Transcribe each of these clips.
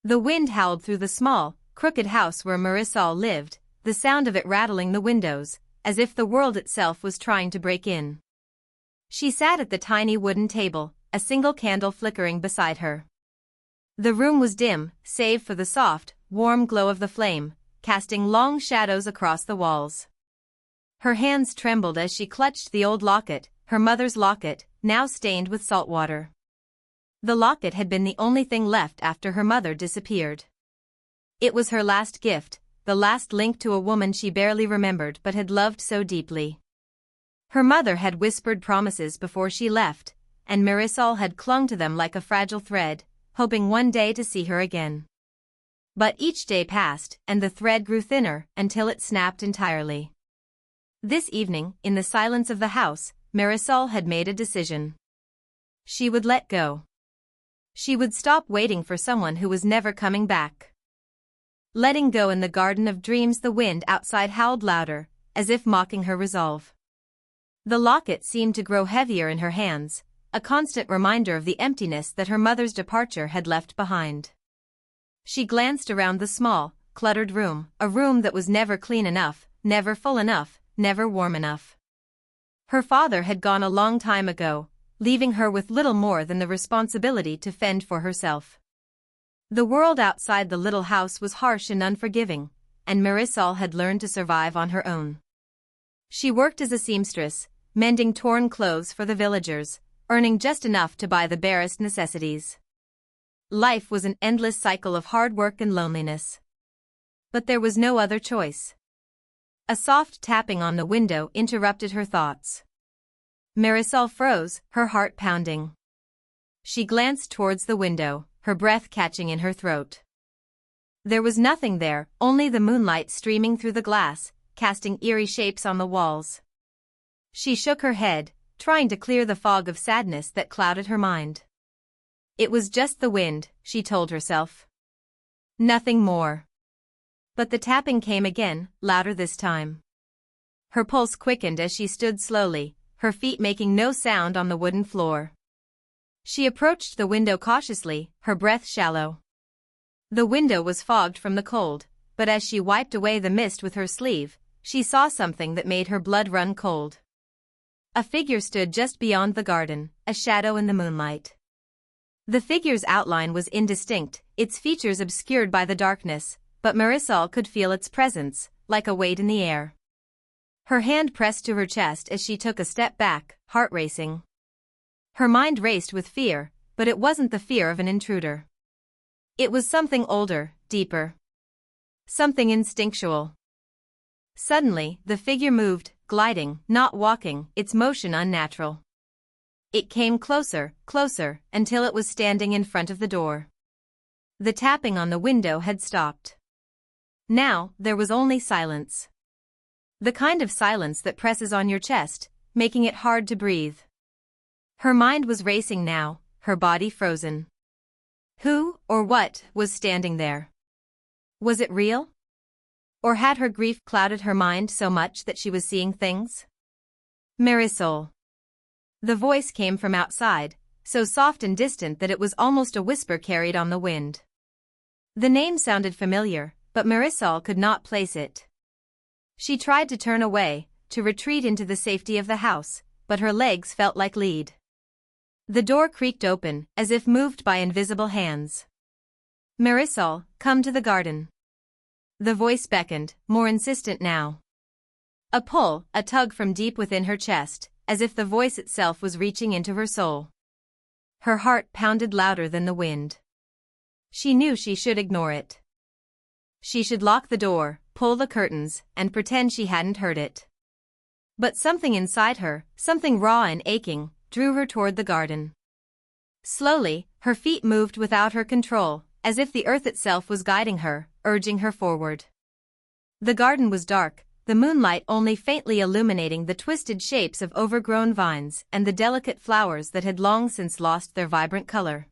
The wind howled through the small, crooked house where Marisol lived, the sound of it rattling the windows, as if the world itself was trying to break in. She sat at the tiny wooden table, a single candle flickering beside her. The room was dim, save for the soft, warm glow of the flame, casting long shadows across the walls. Her hands trembled as she clutched the old locket, her mother's locket, now stained with salt water. The locket had been the only thing left after her mother disappeared. It was her last gift, the last link to a woman she barely remembered but had loved so deeply. Her mother had whispered promises before she left, and Marisol had clung to them like a fragile thread, hoping one day to see her again. But each day passed, and the thread grew thinner until it snapped entirely. This evening, in the silence of the house, Marisol had made a decision. She would let go. She would stop waiting for someone who was never coming back. Letting go in the garden of dreams, the wind outside howled louder, as if mocking her resolve. The locket seemed to grow heavier in her hands, a constant reminder of the emptiness that her mother's departure had left behind. She glanced around the small, cluttered room, a room that was never clean enough, never full enough, never warm enough. Her father had gone a long time ago, leaving her with little more than the responsibility to fend for herself. The world outside the little house was harsh and unforgiving, and Marisol had learned to survive on her own. She worked as a seamstress, mending torn clothes for the villagers, earning just enough to buy the barest necessities. Life was an endless cycle of hard work and loneliness. But there was no other choice. A soft tapping on the window interrupted her thoughts. Marisol froze, her heart pounding. She glanced towards the window, her breath catching in her throat. There was nothing there, only the moonlight streaming through the glass, casting eerie shapes on the walls. She shook her head, trying to clear the fog of sadness that clouded her mind. It was just the wind, she told herself. Nothing more. But the tapping came again, louder this time. Her pulse quickened as she stood slowly, her feet making no sound on the wooden floor. She approached the window cautiously, her breath shallow. The window was fogged from the cold, but as she wiped away the mist with her sleeve, she saw something that made her blood run cold. A figure stood just beyond the garden, a shadow in the moonlight. The figure's outline was indistinct, its features obscured by the darkness, but Marisol could feel its presence, like a weight in the air. Her hand pressed to her chest as she took a step back, heart racing. Her mind raced with fear, but it wasn't the fear of an intruder. It was something older, deeper. Something instinctual. Suddenly, the figure moved, gliding, not walking, its motion unnatural. It came closer, closer, until it was standing in front of the door. The tapping on the window had stopped. Now, there was only silence. The kind of silence that presses on your chest, making it hard to breathe. Her mind was racing now, her body frozen. Who, or what, was standing there? Was it real? Or had her grief clouded her mind so much that she was seeing things? Marisol. The voice came from outside, so soft and distant that it was almost a whisper carried on the wind. The name sounded familiar, but Marisol could not place it. She tried to turn away, to retreat into the safety of the house, but her legs felt like lead. The door creaked open, as if moved by invisible hands. Marisol, come to the garden. The voice beckoned, more insistent now. A pull, a tug from deep within her chest, as if the voice itself was reaching into her soul. Her heart pounded louder than the wind. She knew she should ignore it. She should lock the door, pull the curtains, and pretend she hadn't heard it. But something inside her, something raw and aching, drew her toward the garden. Slowly, her feet moved without her control, as if the earth itself was guiding her, urging her forward. The garden was dark, the moonlight only faintly illuminating the twisted shapes of overgrown vines and the delicate flowers that had long since lost their vibrant color.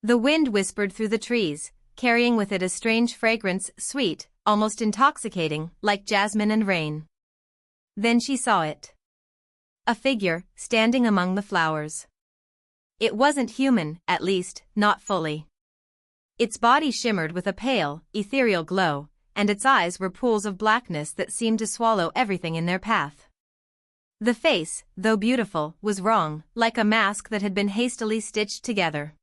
The wind whispered through the trees, carrying with it a strange fragrance, sweet, almost intoxicating, like jasmine and rain. Then she saw it. A figure, standing among the flowers. It wasn't human, at least, not fully. Its body shimmered with a pale, ethereal glow, and its eyes were pools of blackness that seemed to swallow everything in their path. The face, though beautiful, was wrong, like a mask that had been hastily stitched together.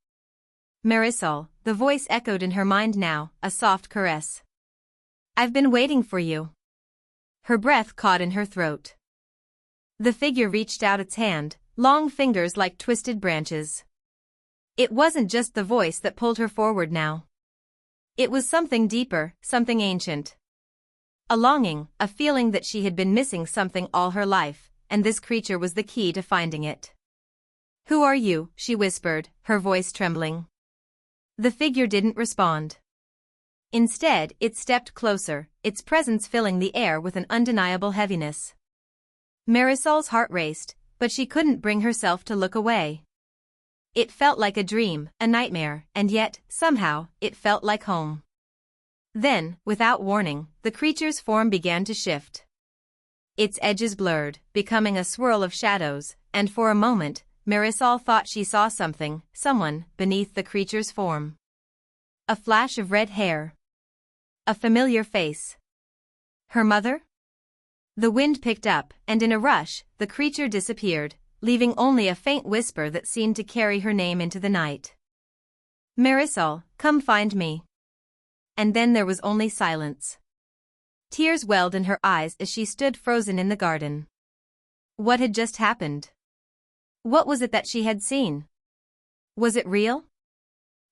Marisol, the voice echoed in her mind now, a soft caress. I've been waiting for you. Her breath caught in her throat. The figure reached out its hand, long fingers like twisted branches. It wasn't just the voice that pulled her forward now. It was something deeper, something ancient. A longing, a feeling that she had been missing something all her life, and this creature was the key to finding it. Who are you? She whispered, her voice trembling. The figure didn't respond. Instead, it stepped closer, its presence filling the air with an undeniable heaviness. Marisol's heart raced, but she couldn't bring herself to look away. It felt like a dream, a nightmare, and yet, somehow, it felt like home. Then, without warning, the creature's form began to shift. Its edges blurred, becoming a swirl of shadows, and for a moment, Marisol thought she saw something, someone, beneath the creature's form. A flash of red hair. A familiar face. Her mother? The wind picked up, and in a rush, the creature disappeared, leaving only a faint whisper that seemed to carry her name into the night. Marisol, come find me. And then there was only silence. Tears welled in her eyes as she stood frozen in the garden. What had just happened? What was it that she had seen? Was it real?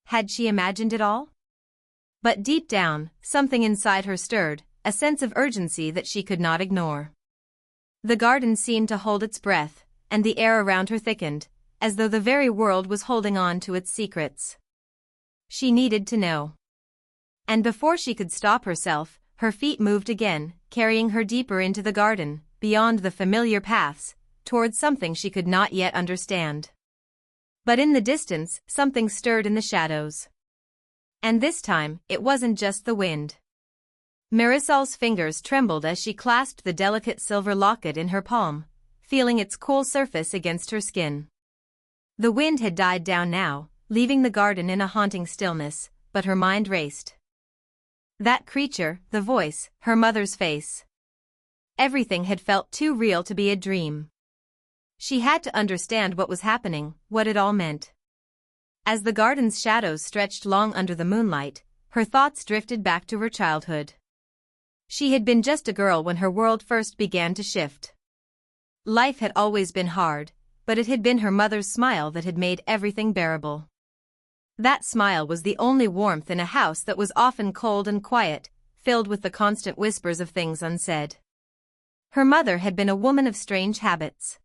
Had she imagined it all? But deep down, something inside her stirred, a sense of urgency that she could not ignore. The garden seemed to hold its breath, and the air around her thickened, as though the very world was holding on to its secrets. She needed to know. And before she could stop herself, her feet moved again, carrying her deeper into the garden, beyond the familiar paths, towards something she could not yet understand. But in the distance, something stirred in the shadows. And this time, it wasn't just the wind. Marisol's fingers trembled as she clasped the delicate silver locket in her palm, feeling its cool surface against her skin. The wind had died down now, leaving the garden in a haunting stillness, but her mind raced. That creature, the voice, her mother's face. Everything had felt too real to be a dream. She had to understand what was happening, what it all meant. As the garden's shadows stretched long under the moonlight, her thoughts drifted back to her childhood. She had been just a girl when her world first began to shift. Life had always been hard, but it had been her mother's smile that had made everything bearable. That smile was the only warmth in a house that was often cold and quiet, filled with the constant whispers of things unsaid. Her mother had been a woman of strange habits.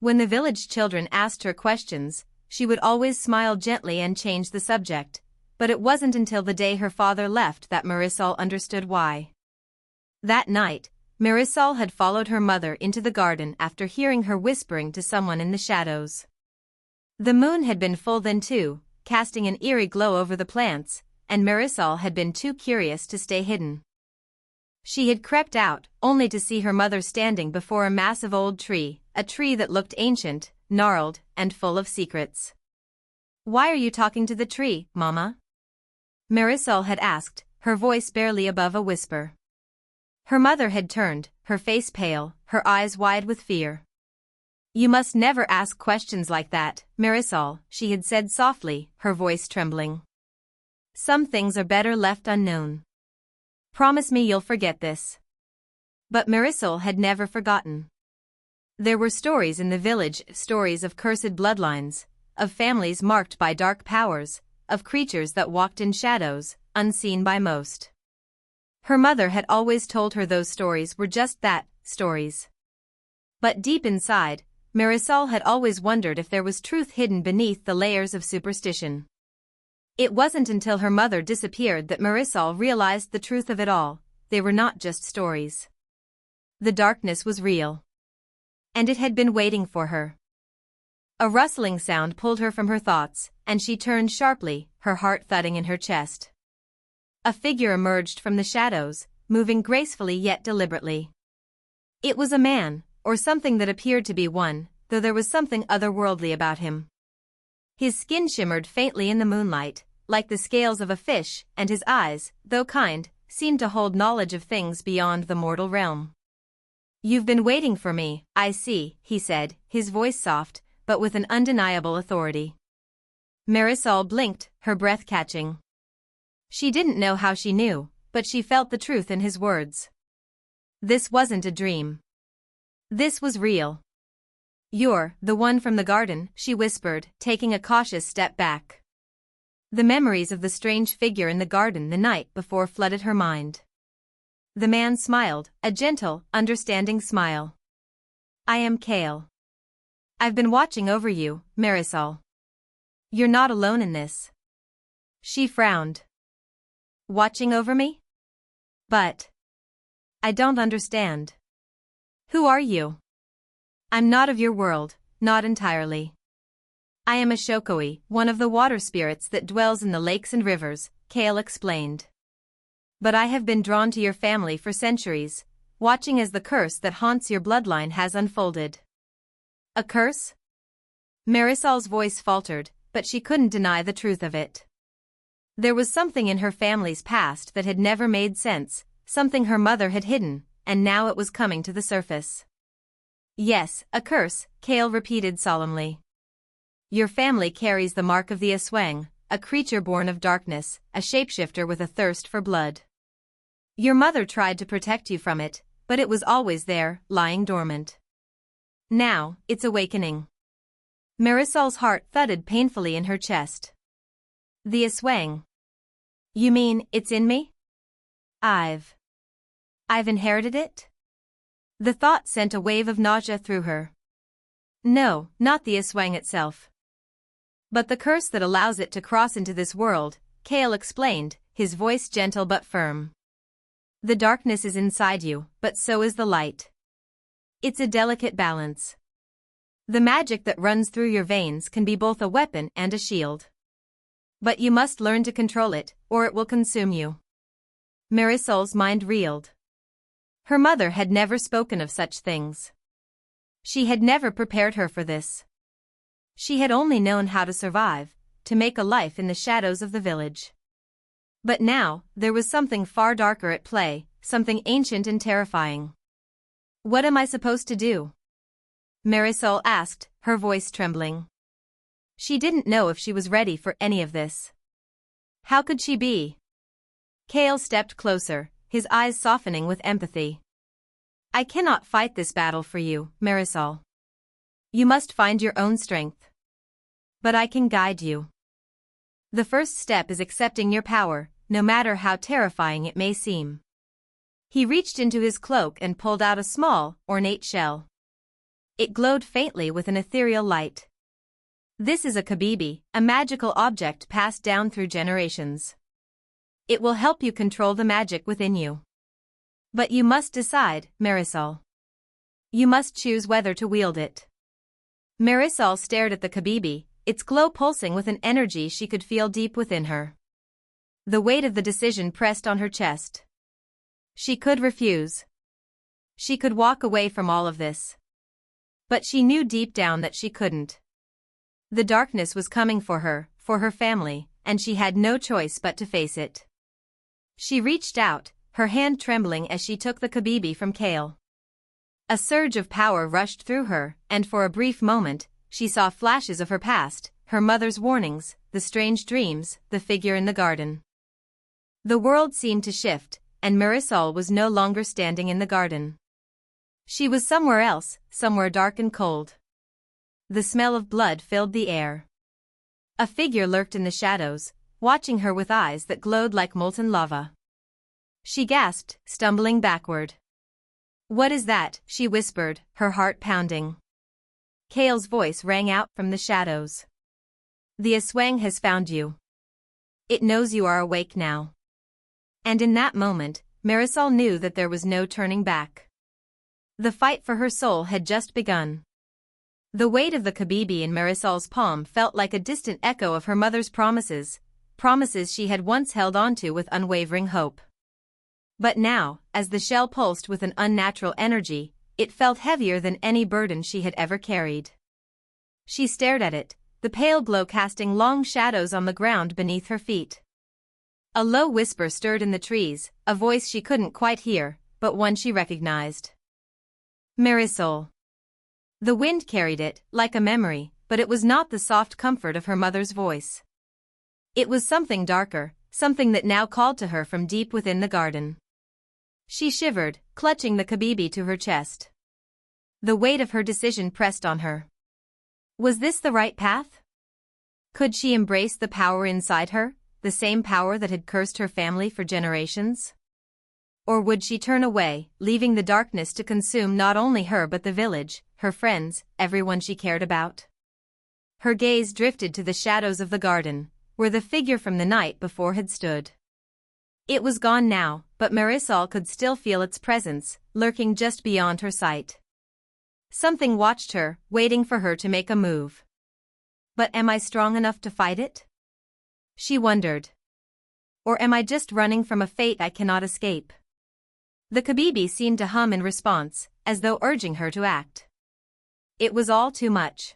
When the village children asked her questions, she would always smile gently and change the subject, but it wasn't until the day her father left that Marisol understood why. That night, Marisol had followed her mother into the garden after hearing her whispering to someone in the shadows. The moon had been full then too, casting an eerie glow over the plants, and Marisol had been too curious to stay hidden. She had crept out, only to see her mother standing before a massive old tree, a tree that looked ancient, gnarled, and full of secrets. "Why are you talking to the tree, Mama?" Marisol had asked, her voice barely above a whisper. Her mother had turned, her face pale, her eyes wide with fear. "You must never ask questions like that, Marisol," she had said softly, her voice trembling. "Some things are better left unknown. Promise me you'll forget this." But Marisol had never forgotten. There were stories in the village, stories of cursed bloodlines, of families marked by dark powers, of creatures that walked in shadows, unseen by most. Her mother had always told her those stories were just that, stories. But deep inside, Marisol had always wondered if there was truth hidden beneath the layers of superstition. It wasn't until her mother disappeared that Marisol realized the truth of it all. They were not just stories. The darkness was real. And it had been waiting for her. A rustling sound pulled her from her thoughts, and she turned sharply, her heart thudding in her chest. A figure emerged from the shadows, moving gracefully yet deliberately. It was a man, or something that appeared to be one, though there was something otherworldly about him. His skin shimmered faintly in the moonlight, like the scales of a fish, and his eyes, though kind, seemed to hold knowledge of things beyond the mortal realm. "You've been waiting for me, I see," he said, his voice soft, but with an undeniable authority. Marisol blinked, her breath catching. She didn't know how she knew, but she felt the truth in his words. This wasn't a dream. This was real. "You're the one from the garden," she whispered, taking a cautious step back. The memories of the strange figure in the garden the night before flooded her mind. The man smiled, a gentle, understanding smile. "I am Kale. I've been watching over you, Marisol. You're not alone in this." She frowned. "Watching over me? But I don't understand. Who are you?" "I'm not of your world, not entirely. I am a shokoi, one of the water spirits that dwells in the lakes and rivers," Kale explained. "But I have been drawn to your family for centuries, watching as the curse that haunts your bloodline has unfolded." "A curse?" Marisol's voice faltered, but she couldn't deny the truth of it. There was something in her family's past that had never made sense, something her mother had hidden, and now it was coming to the surface. "Yes, a curse," Kale repeated solemnly. "Your family carries the mark of the Aswang, a creature born of darkness, a shapeshifter with a thirst for blood. Your mother tried to protect you from it, but it was always there, lying dormant. Now, it's awakening." Marisol's heart thudded painfully in her chest. "The Aswang. You mean, it's in me? I've inherited it?" The thought sent a wave of nausea through her. "No, not the Aswang itself. But the curse that allows it to cross into this world," Kale explained, his voice gentle but firm. "The darkness is inside you, but so is the light. It's a delicate balance. The magic that runs through your veins can be both a weapon and a shield. But you must learn to control it, or it will consume you." Marisol's mind reeled. Her mother had never spoken of such things. She had never prepared her for this. She had only known how to survive, to make a life in the shadows of the village. But now, there was something far darker at play, something ancient and terrifying. "What am I supposed to do?" Marisol asked, her voice trembling. She didn't know if she was ready for any of this. How could she be? Kale stepped closer, his eyes softening with empathy. "I cannot fight this battle for you, Marisol. You must find your own strength. But I can guide you. The first step is accepting your power, no matter how terrifying it may seem." He reached into his cloak and pulled out a small, ornate shell. It glowed faintly with an ethereal light. "This is a kabibi, a magical object passed down through generations. It will help you control the magic within you. But you must decide, Marisol. You must choose whether to wield it." Marisol stared at the kabibi, its glow pulsing with an energy she could feel deep within her. The weight of the decision pressed on her chest. She could refuse. She could walk away from all of this. But she knew deep down that she couldn't. The darkness was coming for her family, and she had no choice but to face it. She reached out, her hand trembling as she took the kabibi from Kale. A surge of power rushed through her, and for a brief moment, she saw flashes of her past, her mother's warnings, the strange dreams, the figure in the garden. The world seemed to shift, and Marisol was no longer standing in the garden. She was somewhere else, somewhere dark and cold. The smell of blood filled the air. A figure lurked in the shadows, watching her with eyes that glowed like molten lava. She gasped, stumbling backward. "What is that?" she whispered, her heart pounding. Kale's voice rang out from the shadows. "The Aswang has found you. It knows you are awake now." And in that moment, Marisol knew that there was no turning back. The fight for her soul had just begun. The weight of the kabibi in Marisol's palm felt like a distant echo of her mother's promises she had once held onto with unwavering hope. But now, as the shell pulsed with an unnatural energy, it felt heavier than any burden she had ever carried. She stared at it, the pale glow casting long shadows on the ground beneath her feet. A low whisper stirred in the trees, a voice she couldn't quite hear, but one she recognized. Marisol. The wind carried it, like a memory, but it was not the soft comfort of her mother's voice. It was something darker, something that now called to her from deep within the garden. She shivered, clutching the kabibi to her chest. The weight of her decision pressed on her. Was this the right path? Could she embrace the power inside her, the same power that had cursed her family for generations? Or would she turn away, leaving the darkness to consume not only her but the village, her friends, everyone she cared about? Her gaze drifted to the shadows of the garden, where the figure from the night before had stood. It was gone now, but Marisol could still feel its presence, lurking just beyond her sight. Something watched her, waiting for her to make a move. But am I strong enough to fight it? She wondered. Or am I just running from a fate I cannot escape? The kabibi seemed to hum in response, as though urging her to act. It was all too much.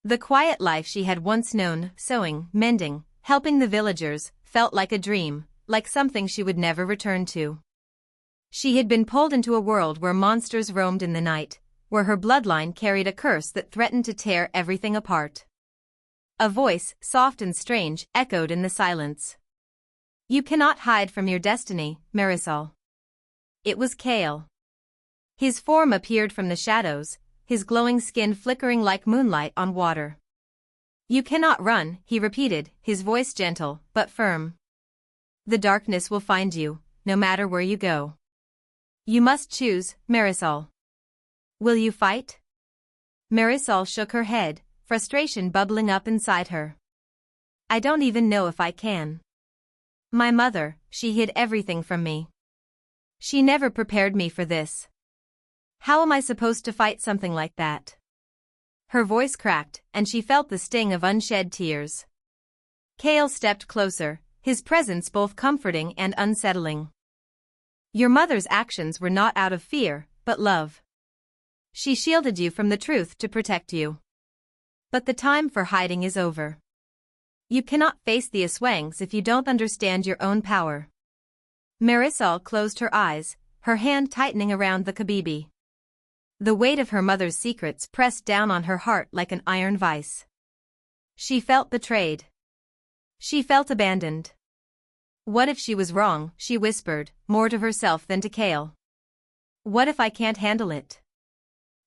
The quiet life she had once known, sewing, mending, helping the villagers, felt like a dream, like something she would never return to. She had been pulled into a world where monsters roamed in the night, where her bloodline carried a curse that threatened to tear everything apart. A voice, soft and strange, echoed in the silence. You cannot hide from your destiny, Marisol. It was Kale. His form appeared from the shadows, his glowing skin flickering like moonlight on water. You cannot run, he repeated, his voice gentle, but firm. The darkness will find you, no matter where you go. You must choose, Marisol. Will you fight? Marisol shook her head, frustration bubbling up inside her. I don't even know if I can. My mother, she hid everything from me. She never prepared me for this. How am I supposed to fight something like that? Her voice cracked, and she felt the sting of unshed tears. Kale stepped closer, his presence both comforting and unsettling. Your mother's actions were not out of fear, but love. She shielded you from the truth to protect you. But the time for hiding is over. You cannot face the Aswangs if you don't understand your own power. Marisol closed her eyes, her hand tightening around the kabibi. The weight of her mother's secrets pressed down on her heart like an iron vice. She felt betrayed. She felt abandoned. What if she was wrong, she whispered, more to herself than to Kale. What if I can't handle it?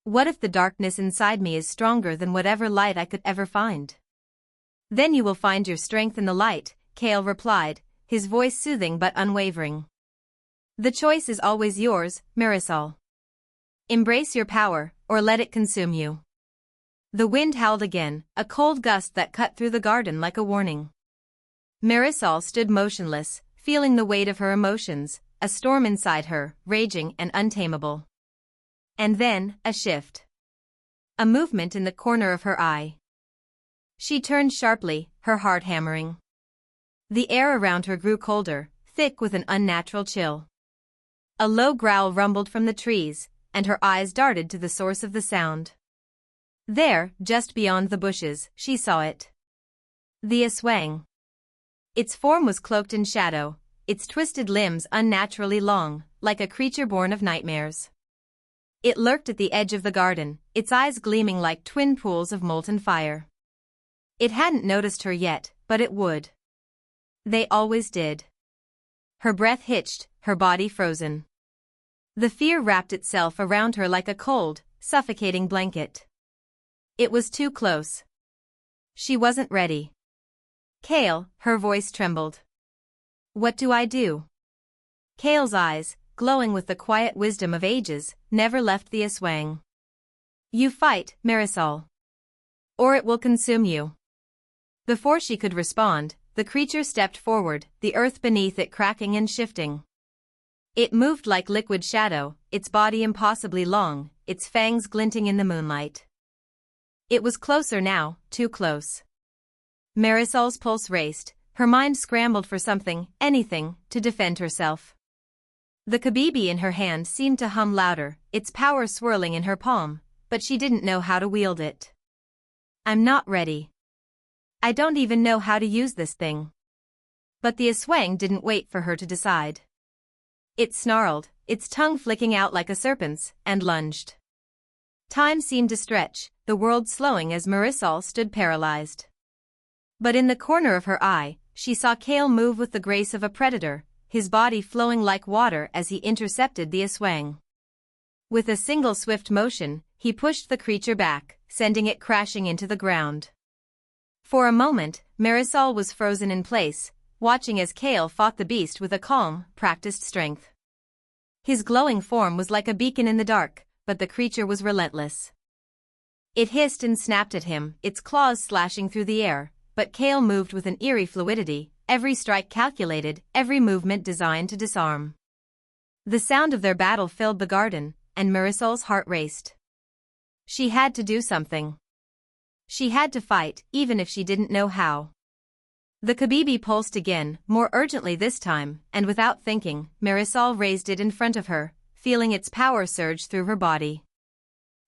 What if the darkness inside me is stronger than whatever light I could ever find? Then you will find your strength in the light, Kale replied, his voice soothing but unwavering. The choice is always yours, Marisol. Embrace your power, or let it consume you. The wind howled again, a cold gust that cut through the garden like a warning. Marisol stood motionless, feeling the weight of her emotions, a storm inside her, raging and untamable. And then, a shift. A movement in the corner of her eye. She turned sharply, her heart hammering. The air around her grew colder, thick with an unnatural chill. A low growl rumbled from the trees, and her eyes darted to the source of the sound. There, just beyond the bushes, she saw it. The Aswang. Its form was cloaked in shadow, its twisted limbs unnaturally long, like a creature born of nightmares. It lurked at the edge of the garden, its eyes gleaming like twin pools of molten fire. It hadn't noticed her yet, but it would. They always did. Her breath hitched, her body frozen. The fear wrapped itself around her like a cold, suffocating blanket. It was too close. She wasn't ready. Kale, her voice trembled. What do I do? Kale's eyes, glowing with the quiet wisdom of ages, never left the Aswang. You fight, Marisol. Or it will consume you. Before she could respond, the creature stepped forward, the earth beneath it cracking and shifting. It moved like liquid shadow, its body impossibly long, its fangs glinting in the moonlight. It was closer now, too close. Marisol's pulse raced, her mind scrambled for something, anything, to defend herself. The kabibi in her hand seemed to hum louder, its power swirling in her palm, but she didn't know how to wield it. I'm not ready. I don't even know how to use this thing. But the Aswang didn't wait for her to decide. It snarled, its tongue flicking out like a serpent's, and lunged. Time seemed to stretch, the world slowing as Marisol stood paralyzed. But in the corner of her eye, she saw Kale move with the grace of a predator, his body flowing like water as he intercepted the Aswang. With a single swift motion, he pushed the creature back, sending it crashing into the ground. For a moment, Marisol was frozen in place, watching as Kale fought the beast with a calm, practiced strength. His glowing form was like a beacon in the dark, but the creature was relentless. It hissed and snapped at him, its claws slashing through the air, but Kale moved with an eerie fluidity, every strike calculated, every movement designed to disarm. The sound of their battle filled the garden, and Marisol's heart raced. She had to do something. She had to fight, even if she didn't know how. The Kabibi pulsed again, more urgently this time, and without thinking, Marisol raised it in front of her, feeling its power surge through her body.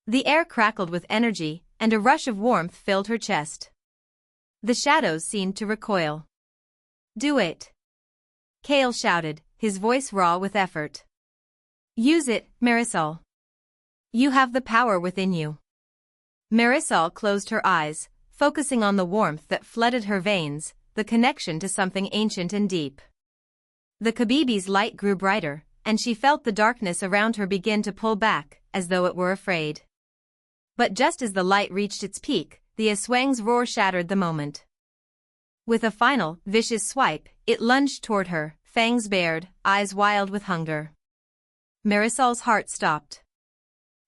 The air crackled with energy, and a rush of warmth filled her chest. The shadows seemed to recoil. Do it! Kale shouted, his voice raw with effort. Use it, Marisol. You have the power within you. Marisol closed her eyes, focusing on the warmth that flooded her veins, the connection to something ancient and deep. The Kabibi's light grew brighter, and she felt the darkness around her begin to pull back, as though it were afraid. But just as the light reached its peak, the Aswang's roar shattered the moment. With a final, vicious swipe, it lunged toward her, fangs bared, eyes wild with hunger. Marisol's heart stopped.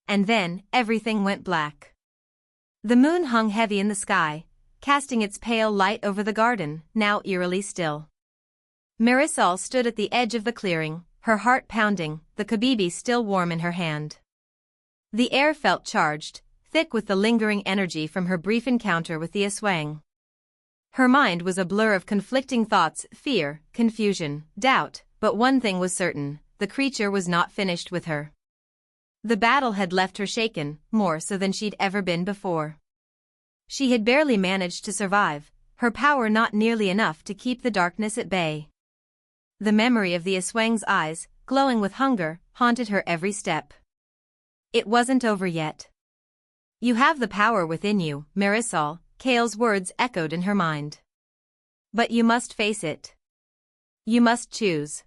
And then, everything went black. The moon hung heavy in the sky, casting its pale light over the garden, now eerily still. Marisol stood at the edge of the clearing, her heart pounding, the Kabibi still warm in her hand. The air felt charged, thick with the lingering energy from her brief encounter with the Aswang. Her mind was a blur of conflicting thoughts, fear, confusion, doubt, but one thing was certain, the creature was not finished with her. The battle had left her shaken, more so than she'd ever been before. She had barely managed to survive, her power not nearly enough to keep the darkness at bay. The memory of the Aswang's eyes, glowing with hunger, haunted her every step. It wasn't over yet. You have the power within you, Marisol, Kale's words echoed in her mind. But you must face it. You must choose.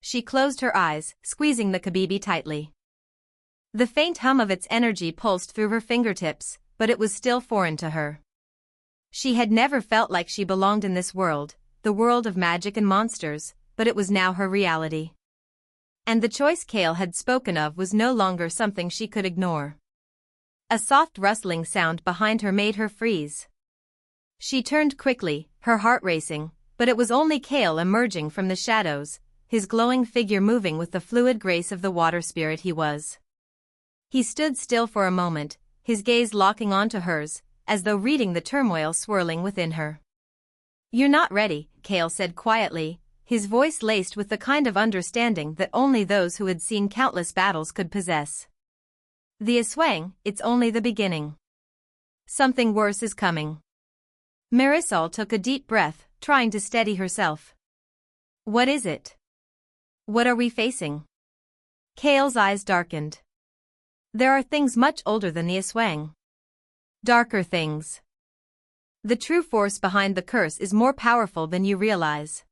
She closed her eyes, squeezing the Kabibi tightly. The faint hum of its energy pulsed through her fingertips, but it was still foreign to her. She had never felt like she belonged in this world, the world of magic and monsters, but it was now her reality. And the choice Kale had spoken of was no longer something she could ignore. A soft rustling sound behind her made her freeze. She turned quickly, her heart racing, but it was only Kale emerging from the shadows, his glowing figure moving with the fluid grace of the water spirit he was. He stood still for a moment, his gaze locking onto hers, as though reading the turmoil swirling within her. You're not ready, Kale said quietly, his voice laced with the kind of understanding that only those who had seen countless battles could possess. The Aswang, it's only the beginning. Something worse is coming. Marisol took a deep breath, trying to steady herself. What is it? What are we facing? Kale's eyes darkened. There are things much older than the Aswang. Darker things. The true force behind the curse is more powerful than you realize.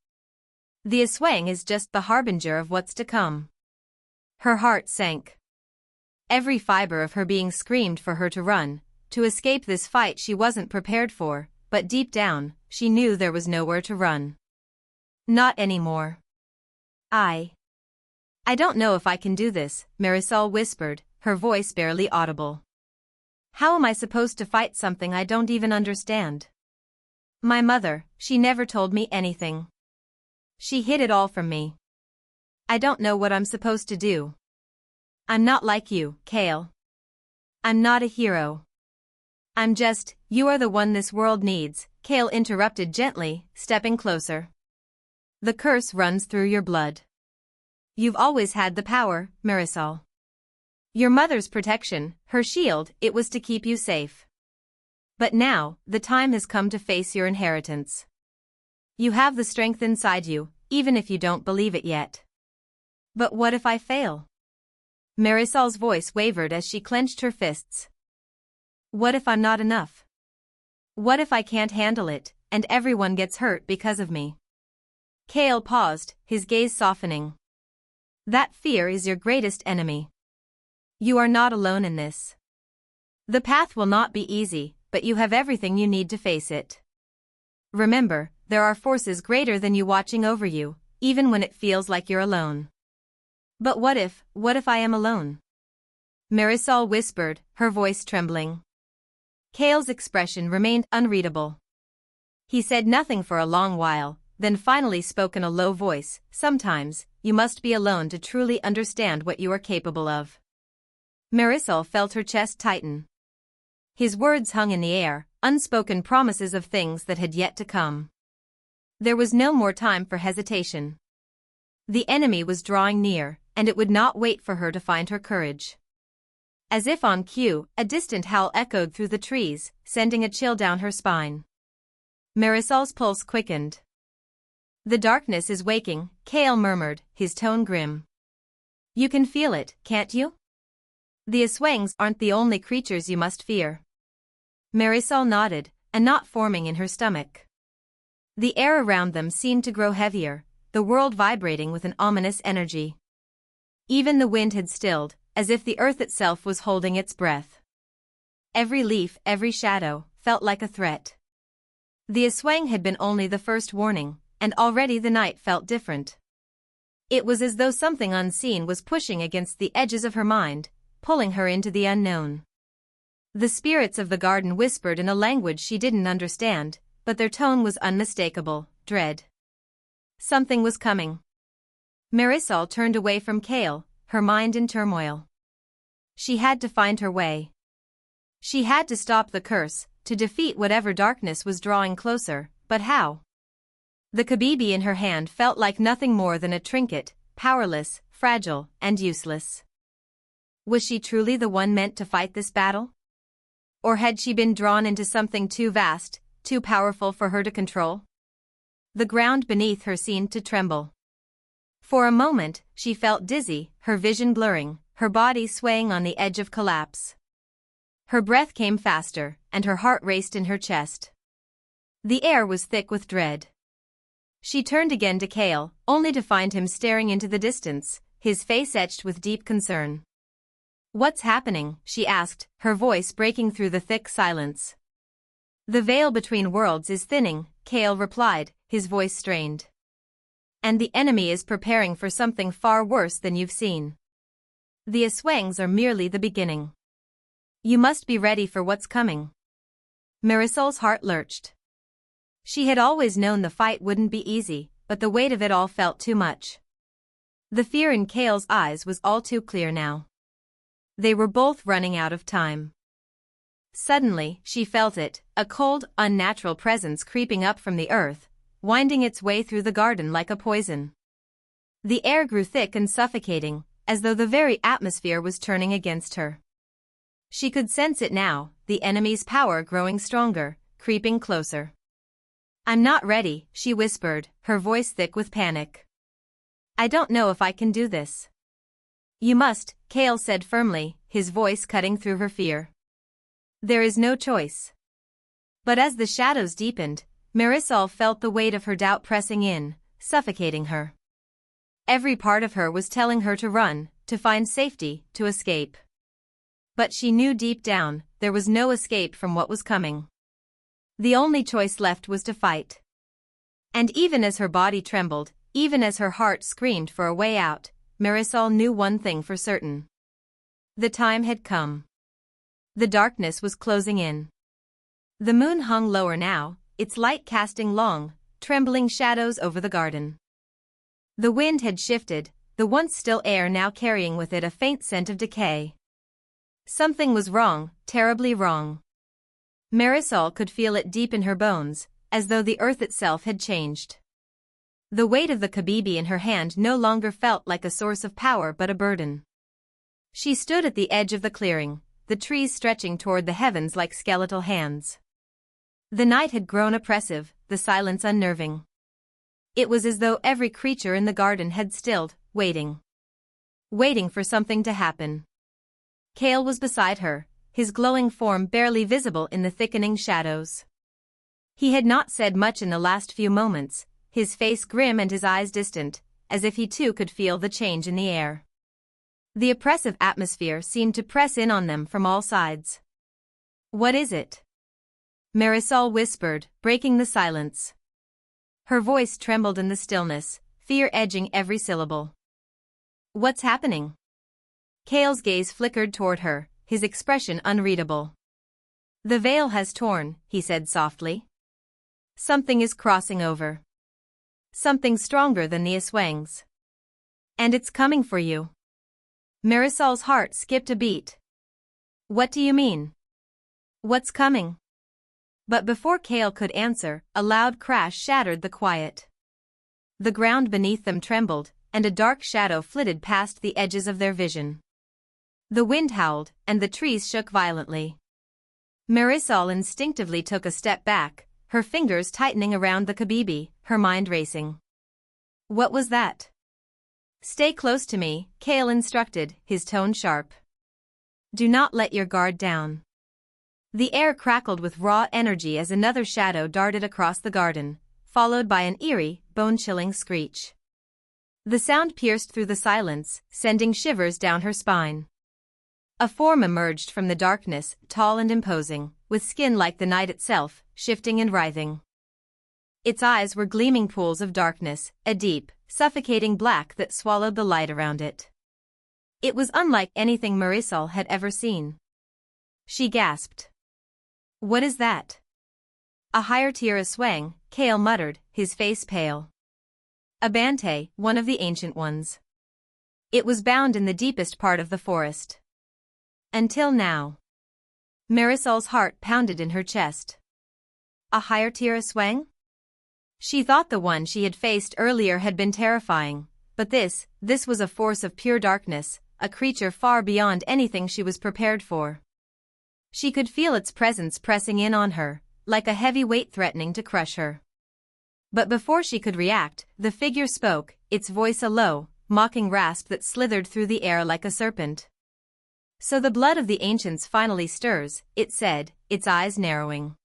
The Aswang is just the harbinger of what's to come. Her heart sank. Every fiber of her being screamed for her to run, to escape this fight she wasn't prepared for, but deep down, she knew there was nowhere to run. Not anymore. I don't know if I can do this, Marisol whispered, her voice barely audible. How am I supposed to fight something I don't even understand? My mother, she never told me anything. She hid it all from me. I don't know what I'm supposed to do. I'm not like you, Kale. I'm not a hero. I'm just, you are the one this world needs, Kale interrupted gently, stepping closer. The curse runs through your blood. You've always had the power, Marisol. Your mother's protection, her shield, it was to keep you safe. But now, the time has come to face your inheritance. You have the strength inside you, even if you don't believe it yet. But what if I fail? Marisol's voice wavered as she clenched her fists. What if I'm not enough? What if I can't handle it, and everyone gets hurt because of me? Kale paused, his gaze softening. That fear is your greatest enemy. You are not alone in this. The path will not be easy, but you have everything you need to face it. Remember, there are forces greater than you watching over you, even when it feels like you're alone. But what if I am alone? Marisol whispered, her voice trembling. Kale's expression remained unreadable. He said nothing for a long while, then finally spoke in a low voice. Sometimes, you must be alone to truly understand what you are capable of. Marisol felt her chest tighten. His words hung in the air, unspoken promises of things that had yet to come. There was no more time for hesitation. The enemy was drawing near, and it would not wait for her to find her courage. As if on cue, a distant howl echoed through the trees, sending a chill down her spine. Marisol's pulse quickened. The darkness is waking, Kale murmured, his tone grim. You can feel it, can't you? The Aswangs aren't the only creatures you must fear. Marisol nodded, a knot forming in her stomach. The air around them seemed to grow heavier, the world vibrating with an ominous energy. Even the wind had stilled, as if the earth itself was holding its breath. Every leaf, every shadow, felt like a threat. The Aswang had been only the first warning, and already the night felt different. It was as though something unseen was pushing against the edges of her mind, pulling her into the unknown. The spirits of the garden whispered in a language she didn't understand, but their tone was unmistakable, dread. Something was coming. Marisol turned away from Kale, her mind in turmoil. She had to find her way. She had to stop the curse, to defeat whatever darkness was drawing closer, but how? The kabibi in her hand felt like nothing more than a trinket, powerless, fragile, and useless. Was she truly the one meant to fight this battle? Or had she been drawn into something too vast, too powerful for her to control? The ground beneath her seemed to tremble. For a moment, she felt dizzy, her vision blurring, her body swaying on the edge of collapse. Her breath came faster, and her heart raced in her chest. The air was thick with dread. She turned again to Kale, only to find him staring into the distance, his face etched with deep concern. What's happening? She asked, her voice breaking through the thick silence. The veil between worlds is thinning, Kale replied, his voice strained. And the enemy is preparing for something far worse than you've seen. The Aswangs are merely the beginning. You must be ready for what's coming. Marisol's heart lurched. She had always known the fight wouldn't be easy, but the weight of it all felt too much. The fear in Kale's eyes was all too clear now. They were both running out of time. Suddenly, she felt it, a cold, unnatural presence creeping up from the earth, winding its way through the garden like a poison. The air grew thick and suffocating, as though the very atmosphere was turning against her. She could sense it now, the enemy's power growing stronger, creeping closer. I'm not ready, she whispered, her voice thick with panic. I don't know if I can do this. You must, Kale said firmly, his voice cutting through her fear. There is no choice. But as the shadows deepened, Marisol felt the weight of her doubt pressing in, suffocating her. Every part of her was telling her to run, to find safety, to escape. But she knew deep down, there was no escape from what was coming. The only choice left was to fight. And even as her body trembled, even as her heart screamed for a way out, Marisol knew one thing for certain. The time had come. The darkness was closing in. The moon hung lower now, its light casting long, trembling shadows over the garden. The wind had shifted, the once still air now carrying with it a faint scent of decay. Something was wrong, terribly wrong. Marisol could feel it deep in her bones, as though the earth itself had changed. The weight of the kabibi in her hand no longer felt like a source of power but a burden. She stood at the edge of the clearing, the trees stretching toward the heavens like skeletal hands. The night had grown oppressive, the silence unnerving. It was as though every creature in the garden had stilled, waiting. Waiting for something to happen. Kale was beside her, his glowing form barely visible in the thickening shadows. He had not said much in the last few moments, his face grim and his eyes distant, as if he too could feel the change in the air. The oppressive atmosphere seemed to press in on them from all sides. "What is it?" Marisol whispered, breaking the silence. Her voice trembled in the stillness, fear edging every syllable. "What's happening?" Kale's gaze flickered toward her, his expression unreadable. "The veil has torn," he said softly. "Something is crossing over. Something stronger than the Aswangs. And it's coming for you." Marisol's heart skipped a beat. "What do you mean? What's coming?" But before Kale could answer, a loud crash shattered the quiet. The ground beneath them trembled, and a dark shadow flitted past the edges of their vision. The wind howled, and the trees shook violently. Marisol instinctively took a step back, her fingers tightening around the kabibi, her mind racing. "What was that?" "Stay close to me," Kale instructed, his tone sharp. "Do not let your guard down." The air crackled with raw energy as another shadow darted across the garden, followed by an eerie, bone-chilling screech. The sound pierced through the silence, sending shivers down her spine. A form emerged from the darkness, tall and imposing, with skin like the night itself, shifting and writhing. Its eyes were gleaming pools of darkness, a deep, suffocating black that swallowed the light around it. It was unlike anything Marisol had ever seen. She gasped. "What is that?" "A higher tier Aswang," Kale muttered, his face pale. "A Bantay, one of the ancient ones. It was bound in the deepest part of the forest. Until now." Marisol's heart pounded in her chest. A higher tier Aswang? She thought the one she had faced earlier had been terrifying, but this was a force of pure darkness, a creature far beyond anything she was prepared for. She could feel its presence pressing in on her, like a heavy weight threatening to crush her. But before she could react, the figure spoke, its voice a low, mocking rasp that slithered through the air like a serpent. "So the blood of the ancients finally stirs," it said, its eyes narrowing.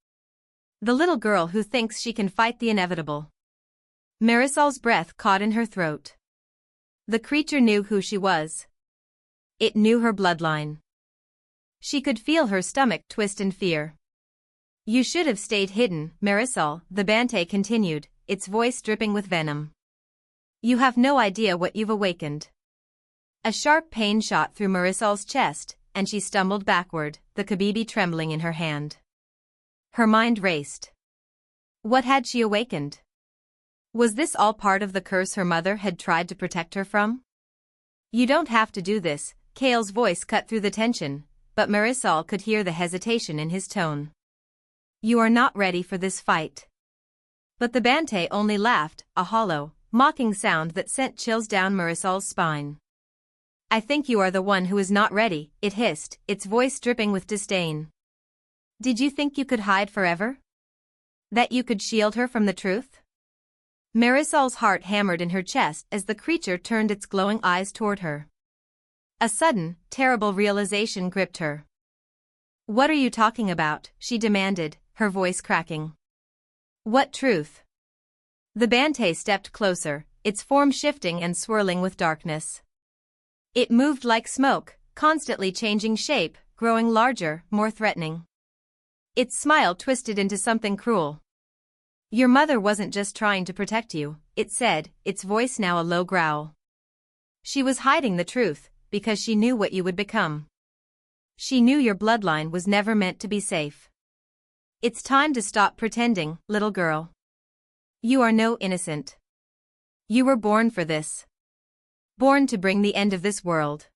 "The little girl who thinks she can fight the inevitable." Marisol's breath caught in her throat. The creature knew who she was. It knew her bloodline. She could feel her stomach twist in fear. "You should have stayed hidden, Marisol," the Bantay continued, its voice dripping with venom. "You have no idea what you've awakened." A sharp pain shot through Marisol's chest, and she stumbled backward, the kabibi trembling in her hand. Her mind raced. What had she awakened? Was this all part of the curse her mother had tried to protect her from? "You don't have to do this," Kale's voice cut through the tension, but Marisol could hear the hesitation in his tone. "You are not ready for this fight." But the Bantay only laughed, a hollow, mocking sound that sent chills down Marisol's spine. "I think you are the one who is not ready," it hissed, its voice dripping with disdain. "Did you think you could hide forever? That you could shield her from the truth?" Marisol's heart hammered in her chest as the creature turned its glowing eyes toward her. A sudden, terrible realization gripped her. "What are you talking about?" she demanded, her voice cracking. "What truth?" The Bantay stepped closer, its form shifting and swirling with darkness. It moved like smoke, constantly changing shape, growing larger, more threatening. Its smile twisted into something cruel. "Your mother wasn't just trying to protect you," it said, its voice now a low growl. "She was hiding the truth, because she knew what you would become. She knew your bloodline was never meant to be safe. It's time to stop pretending, little girl. You are no innocent. You were born for this. Born to bring the end of this world."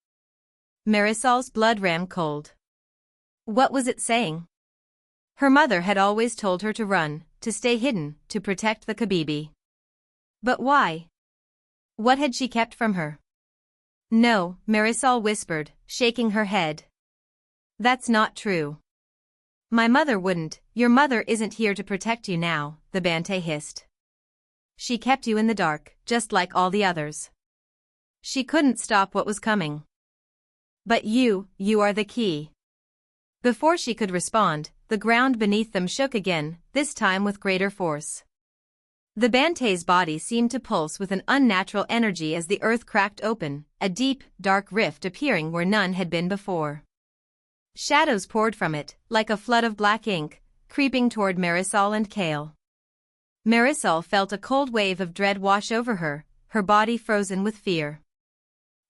Marisol's blood ran cold. What was it saying? Her mother had always told her to run, to stay hidden, to protect the kabibi. But why? What had she kept from her? "No," Marisol whispered, shaking her head. "That's not true. My mother wouldn't. Your mother isn't here to protect you now, the Bantay hissed. She kept you in the dark, just like all the others. She couldn't stop what was coming. But you are the key. Before she could respond, the ground beneath them shook again, this time with greater force. The Bantay's body seemed to pulse with an unnatural energy as the earth cracked open, a deep, dark rift appearing where none had been before. Shadows poured from it, like a flood of black ink, creeping toward Marisol and Kale. Marisol felt a cold wave of dread wash over her, her body frozen with fear.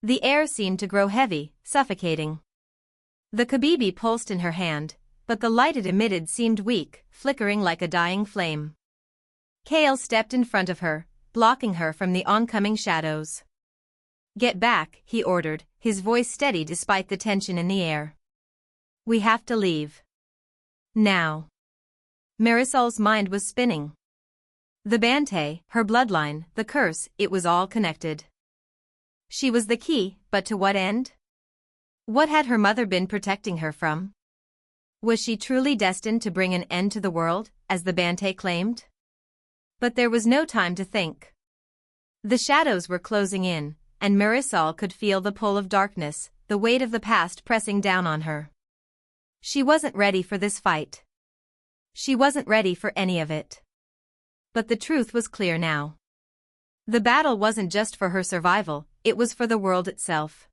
The air seemed to grow heavy, suffocating. The kabibi pulsed in her hand, but the light it emitted seemed weak, flickering like a dying flame. Kale stepped in front of her, blocking her from the oncoming shadows. "Get back," he ordered, his voice steady despite the tension in the air. "We have to leave. Now." Marisol's mind was spinning. The Bantay, her bloodline, the curse, it was all connected. She was the key, but to what end? What had her mother been protecting her from? Was she truly destined to bring an end to the world, as the Bantay claimed? But there was no time to think. The shadows were closing in, and Marisol could feel the pull of darkness, the weight of the past pressing down on her. She wasn't ready for this fight. She wasn't ready for any of it. But the truth was clear now. The battle wasn't just for her survival, it was for the world itself.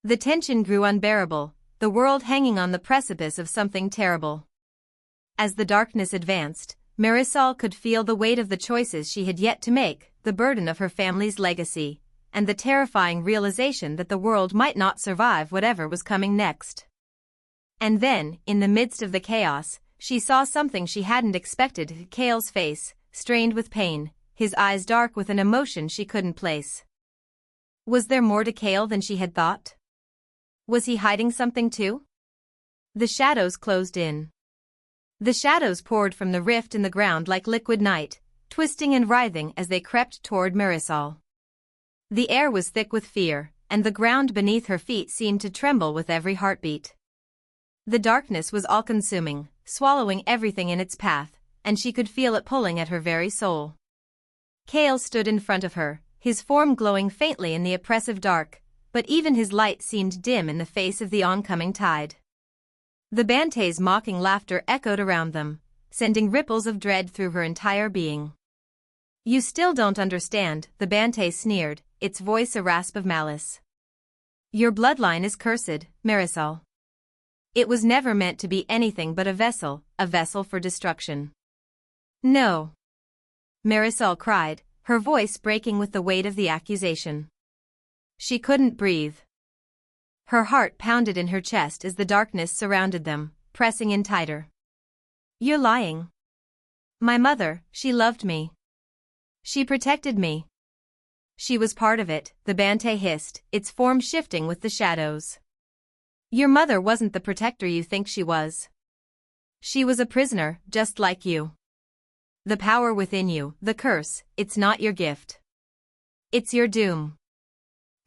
The tension grew unbearable, the world hanging on the precipice of something terrible. As the darkness advanced, Marisol could feel the weight of the choices she had yet to make, the burden of her family's legacy, and the terrifying realization that the world might not survive whatever was coming next. And then, in the midst of the chaos, she saw something she hadn't expected: Kale's face, strained with pain, his eyes dark with an emotion she couldn't place. Was there more to Kale than she had thought? Was he hiding something too? The shadows closed in. The shadows poured from the rift in the ground like liquid night, twisting and writhing as they crept toward Marisol. The air was thick with fear, and the ground beneath her feet seemed to tremble with every heartbeat. The darkness was all-consuming, swallowing everything in its path, and she could feel it pulling at her very soul. Kale stood in front of her, his form glowing faintly in the oppressive dark, but even his light seemed dim in the face of the oncoming tide. The Bantay's mocking laughter echoed around them, sending ripples of dread through her entire being. "You still don't understand," the Bantay sneered, its voice a rasp of malice. "Your bloodline is cursed, Marisol. It was never meant to be anything but a vessel for destruction." "No," Marisol cried, her voice breaking with the weight of the accusation. She couldn't breathe. Her heart pounded in her chest as the darkness surrounded them, pressing in tighter. "You're lying. My mother, she loved me. She protected me. She was part of it," the Bantay hissed, its form shifting with the shadows. "Your mother wasn't the protector you think she was. She was a prisoner, just like you. The power within you, the curse, it's not your gift. It's your doom."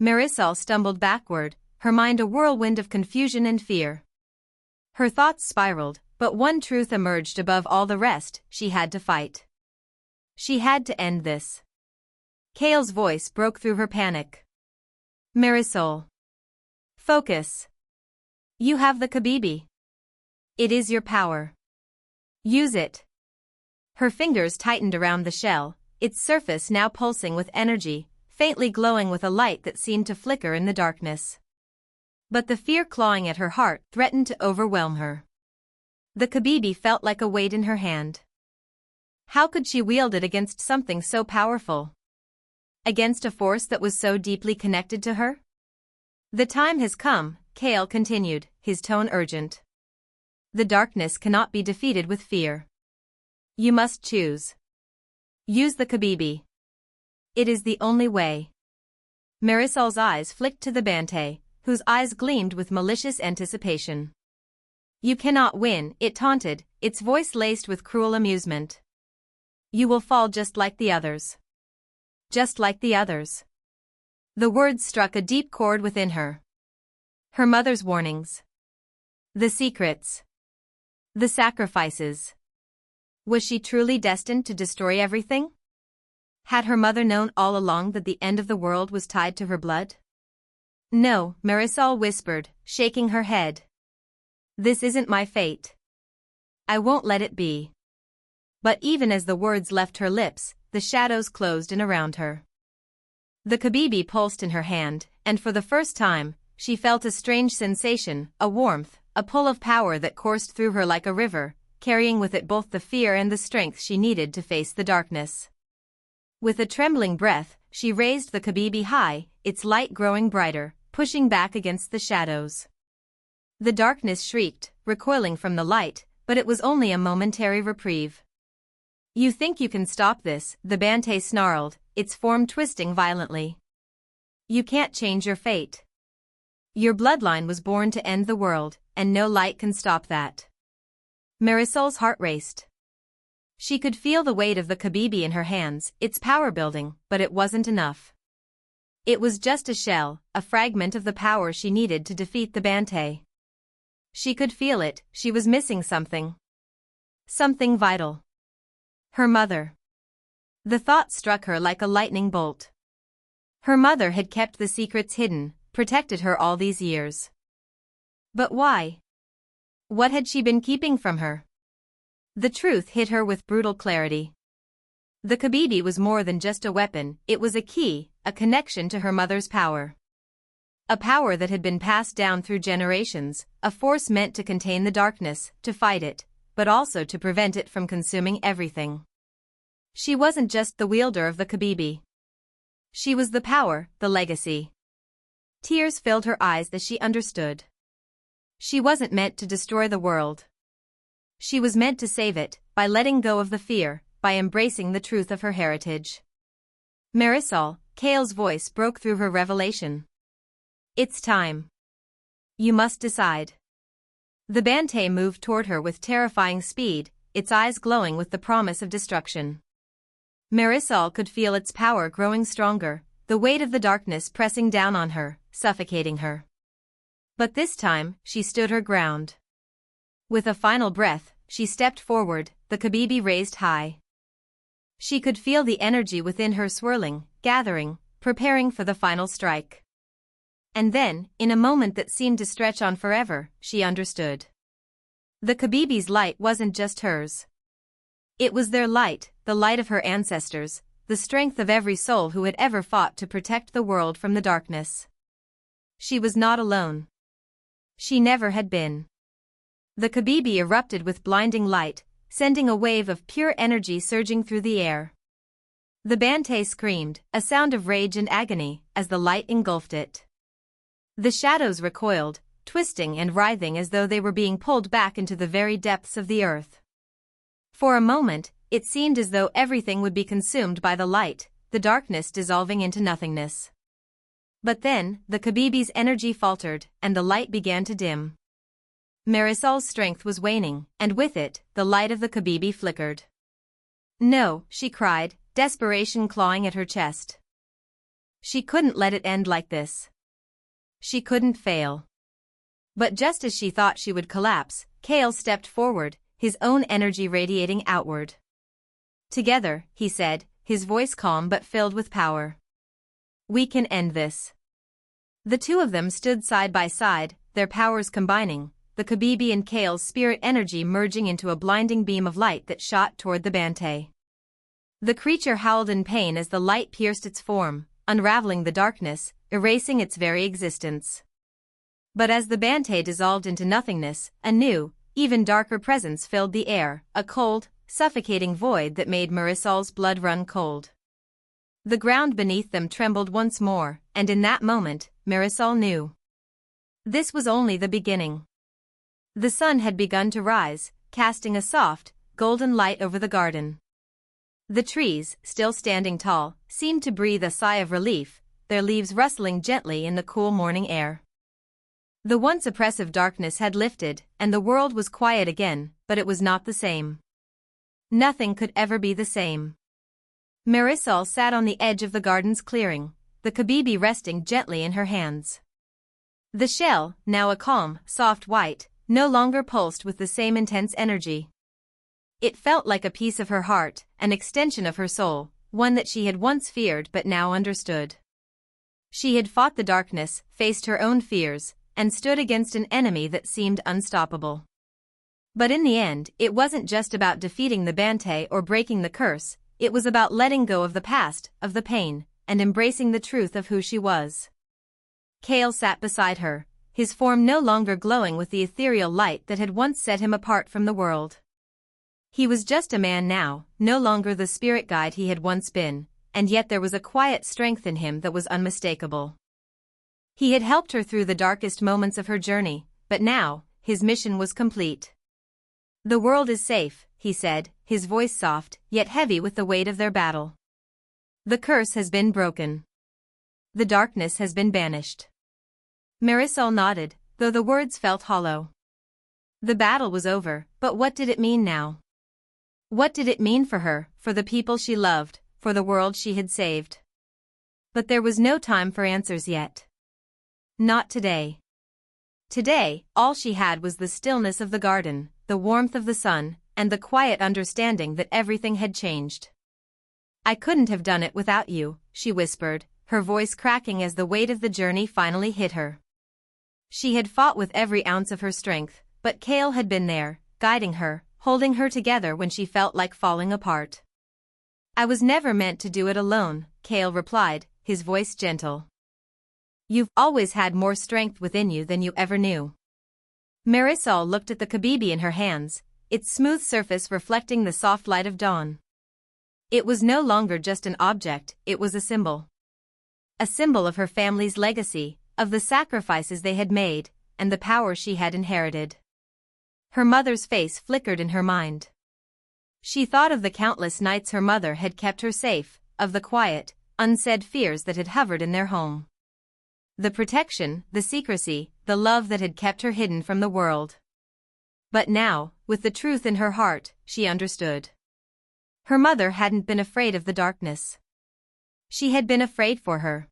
Marisol stumbled backward, her mind a whirlwind of confusion and fear. Her thoughts spiraled, but one truth emerged above all the rest: she had to fight. She had to end this. Kale's voice broke through her panic. "Marisol. Focus. You have the kabibi. It is your power. Use it." Her fingers tightened around the shell, its surface now pulsing with energy, faintly glowing with a light that seemed to flicker in the darkness. But the fear clawing at her heart threatened to overwhelm her. The kabibi felt like a weight in her hand. How could she wield it against something so powerful? Against a force that was so deeply connected to her? "The time has come," Kale continued, his tone urgent. "The darkness cannot be defeated with fear. You must choose. Use the kabibi. It is the only way." Marisol's eyes flicked to the Bantay, whose eyes gleamed with malicious anticipation. "You cannot win," it taunted, its voice laced with cruel amusement. "You will fall just like the others. Just like the others." The words struck a deep chord within her. Her mother's warnings. The secrets. The sacrifices. Was she truly destined to destroy everything? Had her mother known all along that the end of the world was tied to her blood? No, Marisol whispered, shaking her head. This isn't my fate. I won't let it be. But even as the words left her lips, the shadows closed in around her. The kabibi pulsed in her hand, and for the first time, she felt a strange sensation, a warmth, a pull of power that coursed through her like a river, carrying with it both the fear and the strength she needed to face the darkness. With a trembling breath, she raised the kabibi high, its light growing brighter, pushing back against the shadows. The darkness shrieked, recoiling from the light, but it was only a momentary reprieve. You think you can stop this, the Bantay snarled, its form twisting violently. You can't change your fate. Your bloodline was born to end the world, and no light can stop that. Marisol's heart raced. She could feel the weight of the kabibi in her hands, its power building, but it wasn't enough. It was just a shell, a fragment of the power she needed to defeat the Bantay. She could feel it, she was missing something. Something vital. Her mother. The thought struck her like a lightning bolt. Her mother had kept the secrets hidden, protected her all these years. But why? What had she been keeping from her? The truth hit her with brutal clarity. The kabibi was more than just a weapon, it was a key, a connection to her mother's power. A power that had been passed down through generations, a force meant to contain the darkness, to fight it, but also to prevent it from consuming everything. She wasn't just the wielder of the kabibi. She was the power, the legacy. Tears filled her eyes as she understood. She wasn't meant to destroy the world. She was meant to save it, by letting go of the fear, by embracing the truth of her heritage. Marisol, Kale's voice broke through her revelation. It's time. You must decide. The Bantay moved toward her with terrifying speed, its eyes glowing with the promise of destruction. Marisol could feel its power growing stronger, the weight of the darkness pressing down on her, suffocating her. But this time, she stood her ground. With a final breath, she stepped forward, the kabibi raised high. She could feel the energy within her swirling, gathering, preparing for the final strike. And then, in a moment that seemed to stretch on forever, she understood. The kabibi's light wasn't just hers. It was their light, the light of her ancestors, the strength of every soul who had ever fought to protect the world from the darkness. She was not alone. She never had been. The kabibi erupted with blinding light, sending a wave of pure energy surging through the air. The Bantay screamed, a sound of rage and agony, as the light engulfed it. The shadows recoiled, twisting and writhing as though they were being pulled back into the very depths of the earth. For a moment, it seemed as though everything would be consumed by the light, the darkness dissolving into nothingness. But then, the kabibi's energy faltered, and the light began to dim. Marisol's strength was waning, and with it, the light of the kabibi flickered. No, she cried, desperation clawing at her chest. She couldn't let it end like this. She couldn't fail. But just as she thought she would collapse, Kale stepped forward, his own energy radiating outward. Together, he said, his voice calm but filled with power. We can end this. The two of them stood side by side, their powers combining, the kabibi and Kale's spirit energy merging into a blinding beam of light that shot toward the Bantay. The creature howled in pain as the light pierced its form, unraveling the darkness, erasing its very existence. But as the Bantay dissolved into nothingness, a new, even darker presence filled the air, a cold, suffocating void that made Marisol's blood run cold. The ground beneath them trembled once more, and in that moment, Marisol knew. This was only the beginning. The sun had begun to rise, casting a soft, golden light over the garden. The trees, still standing tall, seemed to breathe a sigh of relief, their leaves rustling gently in the cool morning air. The once oppressive darkness had lifted, and the world was quiet again, but it was not the same. Nothing could ever be the same. Marisol sat on the edge of the garden's clearing, the kabibi resting gently in her hands. The shell, now a calm, soft white, no longer pulsed with the same intense energy. It felt like a piece of her heart, an extension of her soul, one that she had once feared but now understood. She had fought the darkness, faced her own fears, and stood against an enemy that seemed unstoppable. But in the end, it wasn't just about defeating the Bante or breaking the curse, it was about letting go of the past, of the pain, and embracing the truth of who she was. Kale sat beside her, his form no longer glowing with the ethereal light that had once set him apart from the world. He was just a man now, no longer the spirit guide he had once been, and yet there was a quiet strength in him that was unmistakable. He had helped her through the darkest moments of her journey, but now, his mission was complete. "The world is safe," he said, his voice soft, yet heavy with the weight of their battle. "The curse has been broken. The darkness has been banished." Marisol nodded, though the words felt hollow. The battle was over, but what did it mean now? What did it mean for her, for the people she loved, for the world she had saved? But there was no time for answers yet. Not today. Today, all she had was the stillness of the garden, the warmth of the sun, and the quiet understanding that everything had changed. "I couldn't have done it without you," she whispered, her voice cracking as the weight of the journey finally hit her. She had fought with every ounce of her strength, but Kale had been there, guiding her, holding her together when she felt like falling apart. "I was never meant to do it alone," Kale replied, his voice gentle. "You've always had more strength within you than you ever knew." Marisol looked at the kabibi in her hands, its smooth surface reflecting the soft light of dawn. It was no longer just an object, it was a symbol. A symbol of her family's legacy, of the sacrifices they had made, and the power she had inherited. Her mother's face flickered in her mind. She thought of the countless nights her mother had kept her safe, of the quiet, unsaid fears that had hovered in their home. The protection, the secrecy, the love that had kept her hidden from the world. But now, with the truth in her heart, she understood. Her mother hadn't been afraid of the darkness. She had been afraid for her.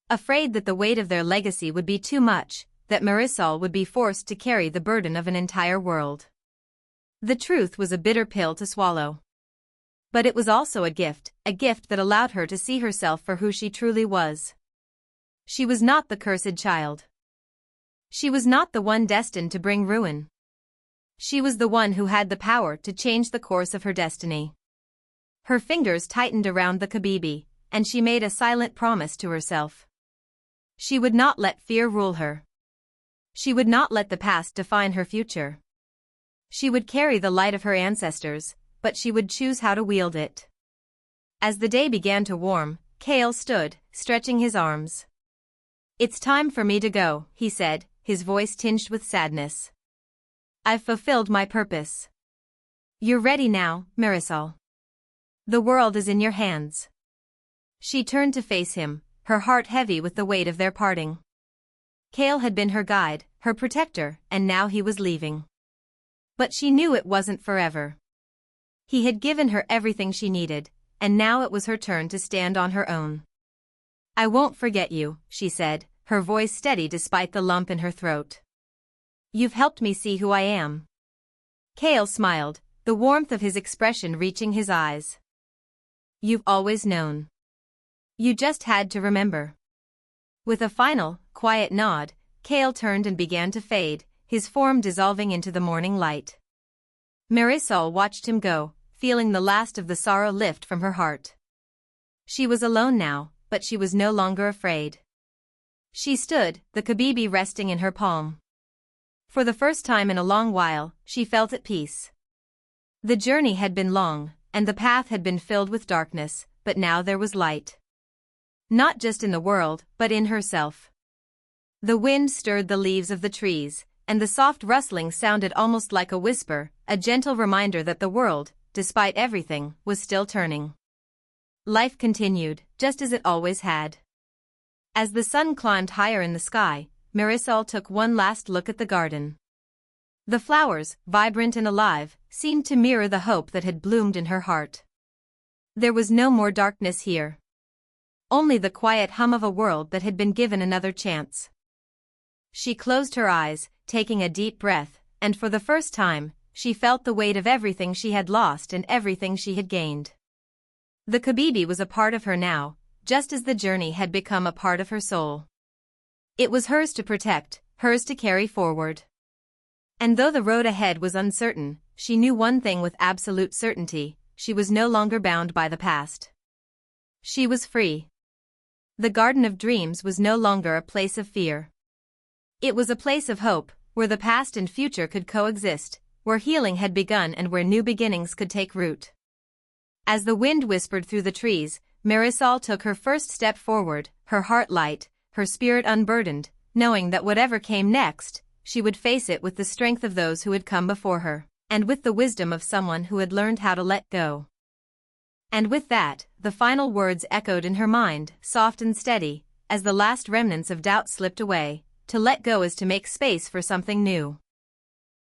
Afraid that the weight of their legacy would be too much, that Marisol would be forced to carry the burden of an entire world. The truth was a bitter pill to swallow. But it was also a gift that allowed her to see herself for who she truly was. She was not the cursed child. She was not the one destined to bring ruin. She was the one who had the power to change the course of her destiny. Her fingers tightened around the kabibi, and she made a silent promise to herself. She would not let fear rule her. She would not let the past define her future. She would carry the light of her ancestors, but she would choose how to wield it. As the day began to warm, Kale stood, stretching his arms. "It's time for me to go," he said, his voice tinged with sadness. "I've fulfilled my purpose. You're ready now, Marisol. The world is in your hands." She turned to face him, her heart heavy with the weight of their parting. Kale had been her guide, her protector, and now he was leaving. But she knew it wasn't forever. He had given her everything she needed, and now it was her turn to stand on her own. "I won't forget you," she said, her voice steady despite the lump in her throat. "You've helped me see who I am." Kale smiled, the warmth of his expression reaching his eyes. "You've always known. You just had to remember." With a final, quiet nod, Kale turned and began to fade, his form dissolving into the morning light. Marisol watched him go, feeling the last of the sorrow lift from her heart. She was alone now, but she was no longer afraid. She stood, the kabibi resting in her palm. For the first time in a long while, she felt at peace. The journey had been long, and the path had been filled with darkness, but now there was light. Not just in the world, but in herself. The wind stirred the leaves of the trees, and the soft rustling sounded almost like a whisper, a gentle reminder that the world, despite everything, was still turning. Life continued, just as it always had. As the sun climbed higher in the sky, Marisol took one last look at the garden. The flowers, vibrant and alive, seemed to mirror the hope that had bloomed in her heart. There was no more darkness here. Only the quiet hum of a world that had been given another chance. She closed her eyes, taking a deep breath, and for the first time, she felt the weight of everything she had lost and everything she had gained. The Kabibi was a part of her now, just as the journey had become a part of her soul. It was hers to protect, hers to carry forward. And though the road ahead was uncertain, she knew one thing with absolute certainty: she was no longer bound by the past. She was free. The Garden of Dreams was no longer a place of fear. It was a place of hope, where the past and future could coexist, where healing had begun and where new beginnings could take root. As the wind whispered through the trees, Marisol took her first step forward, her heart light, her spirit unburdened, knowing that whatever came next, she would face it with the strength of those who had come before her, and with the wisdom of someone who had learned how to let go. And with that, the final words echoed in her mind, soft and steady, as the last remnants of doubt slipped away: to let go is to make space for something new.